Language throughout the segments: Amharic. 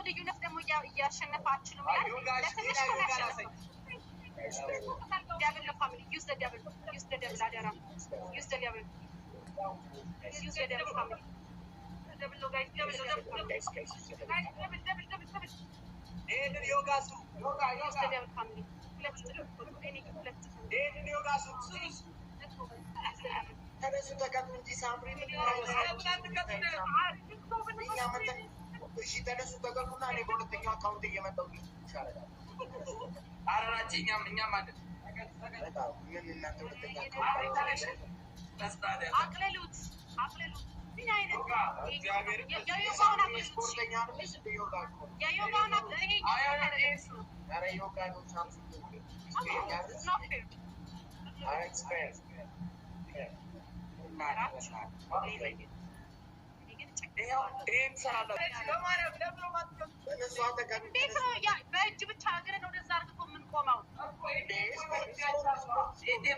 ልዩነት ደግሞ እያሸነፋችሁ ነው ማለት ለትንሽ ነው devil family use the devil adara use the devil family devil no guys devil yoga use the devil family let's any yoga ተነሱ ተቀምጡ ሳምሪ እሺ ተነሱ ተቀምጡና እኔ በሁለተኛው አካውንት እየመጣሁ ይሻላል አራራጭ እኛ ማለት ምን እናንተ ሁለተኛ አካውንት አቅለሉት ምን አይነት እግዚአብሔር የዮጋውን አቅለሉት ስፖርተኛ ነው የዮጋውን አቅለሉት ኧረ ዮጋ ነው ሳምሪ በእጅ ብቻ ሀገርን ወደዛ አርግቶ የምንቆመው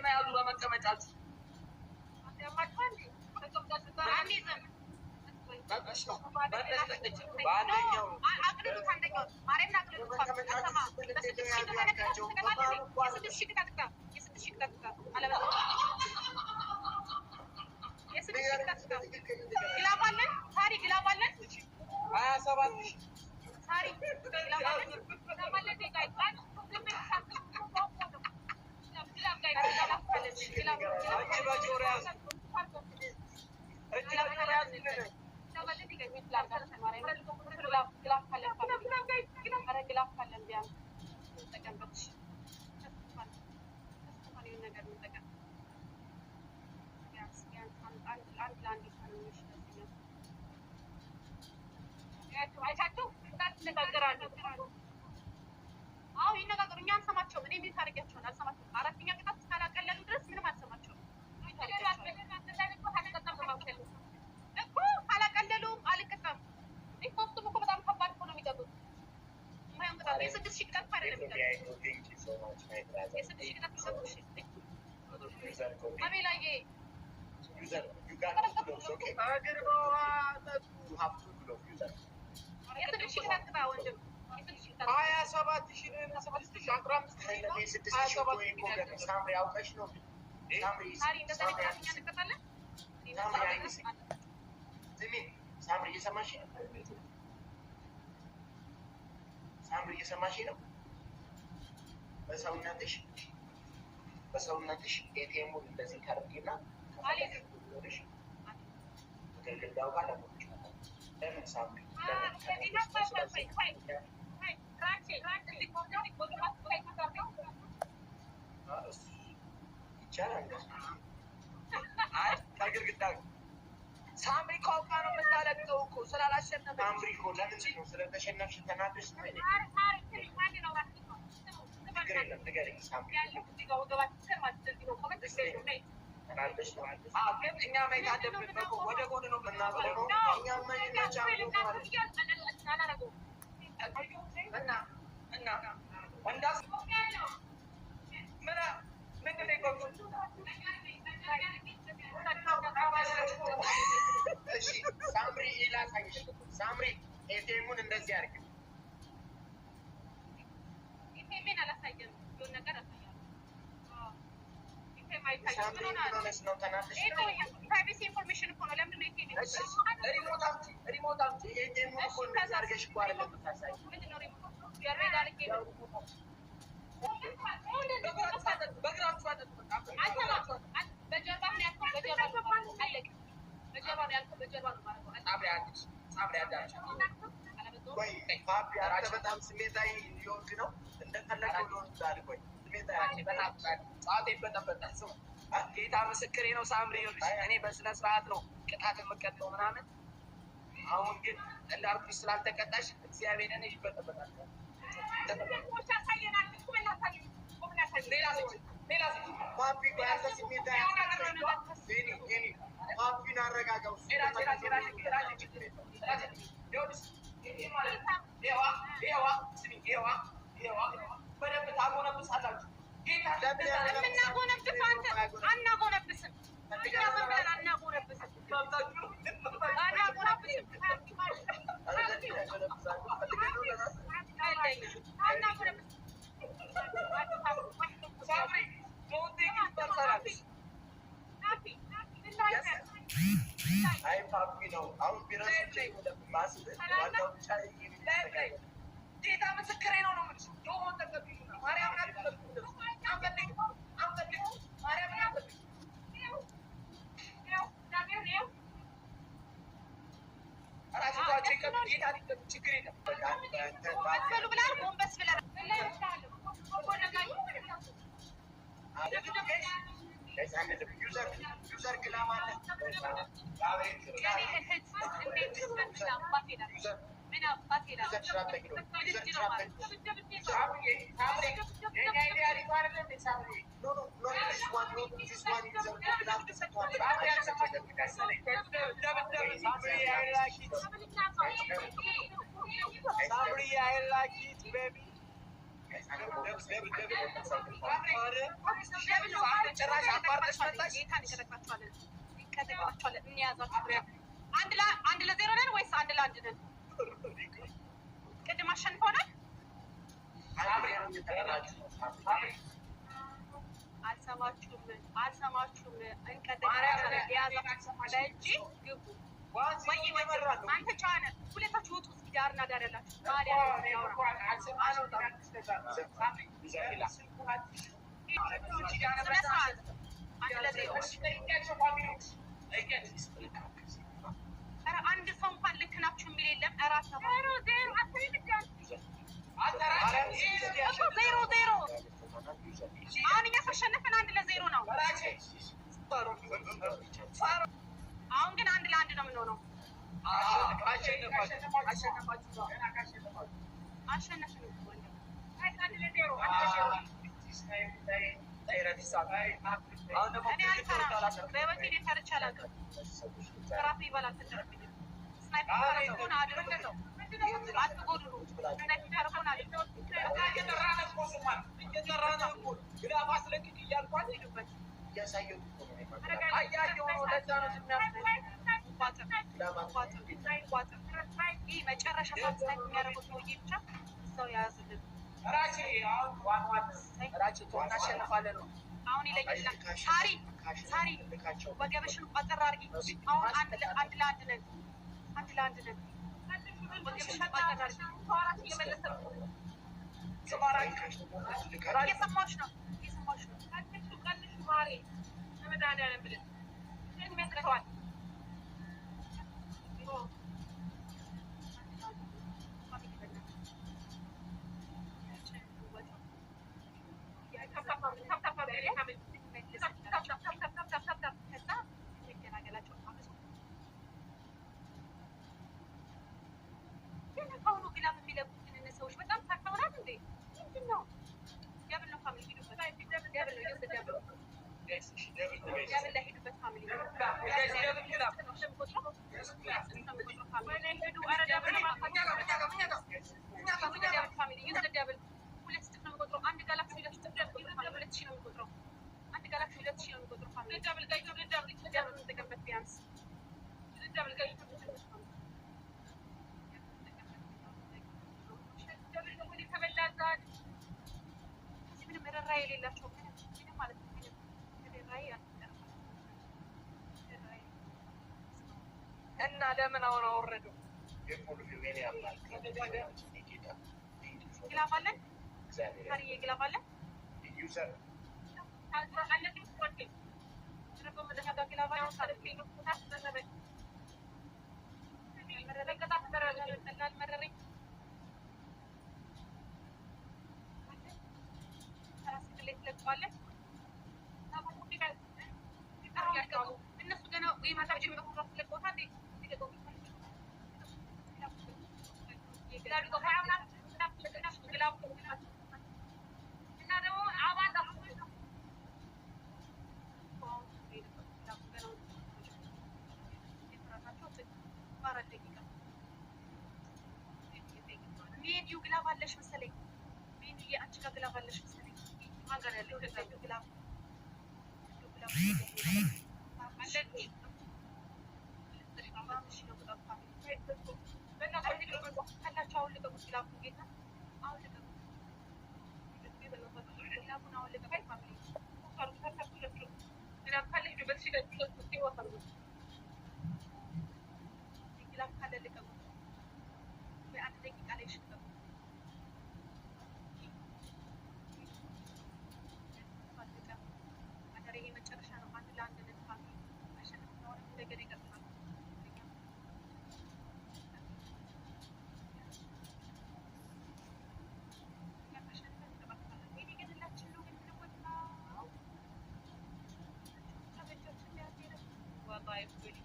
ያሉ በመቀመጫችሁ ግላባለን ታሪ ግላባለን 27 ታሪ ግላባለን ተመለደ ጋይጣን ሳምሪ እየሰማሽ ነው በሰውነትሽ ኤቲኤሙን እንደዚህ ታርጊና ግድግዳው ጋር ለምን ሳምሪ ይቻላል ሳምሪ ኮካ ነው የምታለቅቀው እኮ ስላላሸነፈ ሳምሪ እኮ ለምንድን ነው ስለተሸነፍሽ ተናደሽ ነው ንገረኝ ሳምሪ እኛ ማየት አለብን ወደ ጎን ነው የምናበለው እኛ ሳምሪ ይላሳይሽ ሳምሪ ኤቲኤሙን እንደዚህ አድርጊ ኤቲኤምን አላሳየም የሆነ ነገር አሳያለሁ ኤቲኤም አይታይም ምን ሆነሽ ነው ተናደሽ ፕራይቬሲ ኢንፎርሜሽን እኮ ነው ለምን ኤቲኤም ሪሞት አምጪ ኤቲኤሙን እኮ እንደዚህ አድርገሽ እኮ አይደለም የምታሳይ ምንድን ነው ሪሞት ያሬዳ ልክ በግራችሁ በጀርባ ነው ያልኩት በጀርባ ነው ያልኩት በጀርባ ነው ማለት ነው ሳምሪ አዳምጪ ወይ ፓፒ አንተ በጣም ስሜታዊ ሊሆንክ ነው እንደፈለከው ሊሆን ይችላል ቆይ ስሜታዊ በጣም ጻቴ በጣም ሰው ጌታ ምስክሬ ነው ሳምሪ እኔ በስነ ስርዓት ነው ቅጣት የምቀጣው ምናምን አሁን ግን እንዳልኩሽ ስላልተቀጣሽ እግዚአብሔር እኔ ይበጠበጣል ሌላ ፓፒ ባያንተ ስሜታዊ ፓፒን አረጋጋው በደንብ ታጎነብሳላችሁ አናጎነብስም ጌታ ምስክሬ ነው ነው የምልሽ። ጆሮን ተቀብዩ ነው ማርያምን አትቀብዩ ነው አንፈልግ ማርያምን አትቀብዩ ችግር የለም ብላ ጎንበስ ብላ ዩዘር ግላም አለ አንድ ለዜሮ ነን ወይስ አንድ ለአንድ ነን? ቅድም አሸንፈውናል። አልሰማችሁም። እንጂ ግቡ አንተ ጫነ ሁለታችሁ ውጡ። እስኪ ዳርና ዳር ያላችሁ አንድ ሰው እንኳን ልክ ናችሁ የሚል የለም። ዜሮ ዜሮ አሁን እኛ ካሸነፍን አንድ ለዜሮ ነው። አሁን ግን አንድ ለአንድ ነው የምንሆነው። አሸነፍን እኔ አልፈራም። በህይወቴ እኔ ፈርቼ አላውቅም። ራሱ ይበላል ስናይፐር አድርጎ ነው አትጎድሉ። ስናይፐር ይህ መጨረሻ ሳት የሚያደርጉት ሰውዬ ብቻ ሰው የያዙልን አሁን ይለኛል። ሳሪ ወገብሽን ቆጠር አድርጊ። አሁን አንድ ለአንድ ነን። ወገብሽን ቆጠር አድርጊ። እየሰማሁሽ ነው። ቀንሹ ማሬ ለመድኃኒዓለም ብለን የሚያስረተዋል እና ለምን አሁን አወረደው? ግላብ አለን ታሪዬ ግላብ አለን እነሱ ገና ሜዲዩ ግላብ አለሽ መሰለኝ። ሜዲዩ አንቺ ጋር ግላብ አለሽ መሰለኝ። ማን ጋር ያለው ግላብ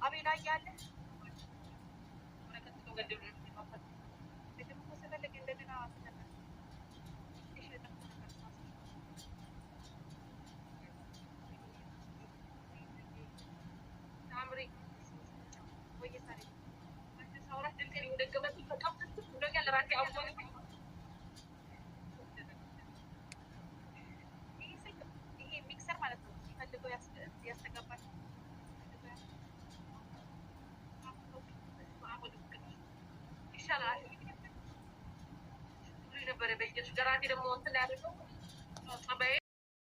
አቤላ እያለ ይሄ ሚክሰር ማለት ነው ሲፈልገው ያስተጋባል ይሻላል ነበረ በየሱ ገራቴ ደግሞ እንትን ያደርገው